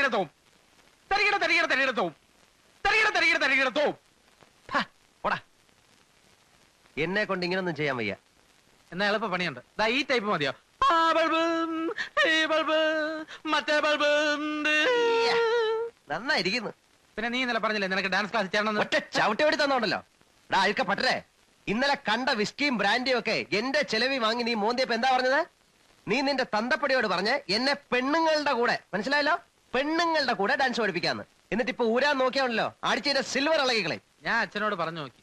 തരികിടത്തോം തരികിടത്തോം തരികിടത്തോം. ഓടാ, എന്നെ കൊണ്ട് ഇങ്ങനൊന്നും ചെയ്യാൻ വയ്യ. എന്നാ എളുപ്പ പണിയുണ്ട്. ദാ ഈ ടൈപ്പ് മതിയോ? ആ ബൾബ്, ഈ ബൾബ്, മറ്റേ ബൾബ്. നന്നായിരിക്കുന്നു. പിന്നെ നീ ഇന്നലെ പറഞ്ഞില്ലേ നിനക്ക് ഡാൻസ് ക്ലാസ് ചേരണം? ഒറ്റ ചവിട്ടി ഓടി തന്നോണ്ടല്ലോ. എടാ അഴുക്ക പറ്റേ, ഇന്നലെ കണ്ട വിസ്കിയും ബ്രാൻഡിയും ഒക്കെ എന്റെ ചെലവി വാങ്ങി നീ മോന്തിയപ്പോ എന്താ പറഞ്ഞത്? നീ നിന്റെ തന്തപ്പടിയോട് പറഞ്ഞ് എന്നെ പെണ്ണുങ്ങളുടെ കൂടെ, മനസ്സിലായല്ലോ, പെണ്ണുങ്ങളുടെ കൂടെ ഡാൻസ് പഠിപ്പിക്കാന്ന്. എന്നിട്ട് ഇപ്പൊ ഊരാൻ നോക്കിയാണല്ലോ അടിച്ചതിന്റെ സിൽവർ ഇളകികളെ. ഞാൻ അച്ഛനോട് പറഞ്ഞു നോക്കി,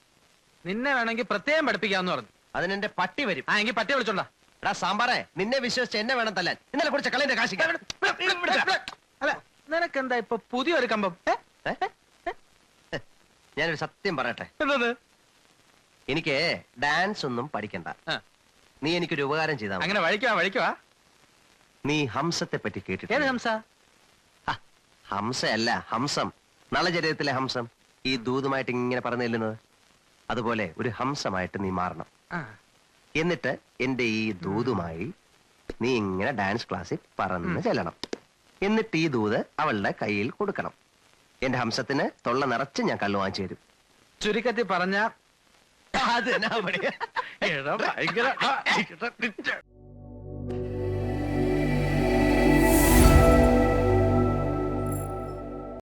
നിന്നെ വേണമെങ്കിൽ പ്രത്യേകം പഠിപ്പിക്കാന്ന് പറഞ്ഞു. അതിനെന്റെ പട്ടി വരും. ആ എങ്കിൽ പട്ടി വിളിച്ചോണ്ടാ. എടാ സാമ്പാറേ, നിന്നെ വിശ്വസിച്ച് എന്നെ വേണം തല്ലാൻ. ഇന്നലെ കുറിച്ച കളിന്റെ കാശിക്ക. അല്ല നിനക്കെന്താ ഇപ്പൊ പുതിയൊരു കമ്പം? ഞാനൊരു സത്യം പറയട്ടെ. എന്തത്? എനിക്ക് ഡാൻസ് ഒന്നും പഠിക്കണ്ട. നീ എനിക്കൊരു ഉപകാരം ചെയ്താ. അങ്ങനെ വഴിക്കുവാ. നീ ഹംസത്തെ പറ്റി കേട്ടിട്ട്? ഏത് ഹംസ? ഹംസയല്ല, ഹംസം. നളചരിതത്തിലെ ഹംസം, ഈ ദൂതുമായിട്ട് ഇങ്ങനെ പറഞ്ഞു ചെല്ലുന്നത്. അതുപോലെ ഒരു ഹംസമായിട്ട് നീ മാറണം. എന്നിട്ട് എന്റെ ഈ ദൂതുമായി നീ ഇങ്ങനെ ഡാൻസ് ക്ലാസ്സിൽ പറന്ന് ചെല്ലണം. എന്നിട്ട് ഈ ദൂത് അവളുടെ കയ്യിൽ കൊടുക്കണം. എന്റെ ഹംസത്തിന് തൊള്ള നിറച്ച് ഞാൻ കള്ളു വാങ്ങിച്ചു തരും. ചുരുക്കത്തിൽ പറഞ്ഞ അത്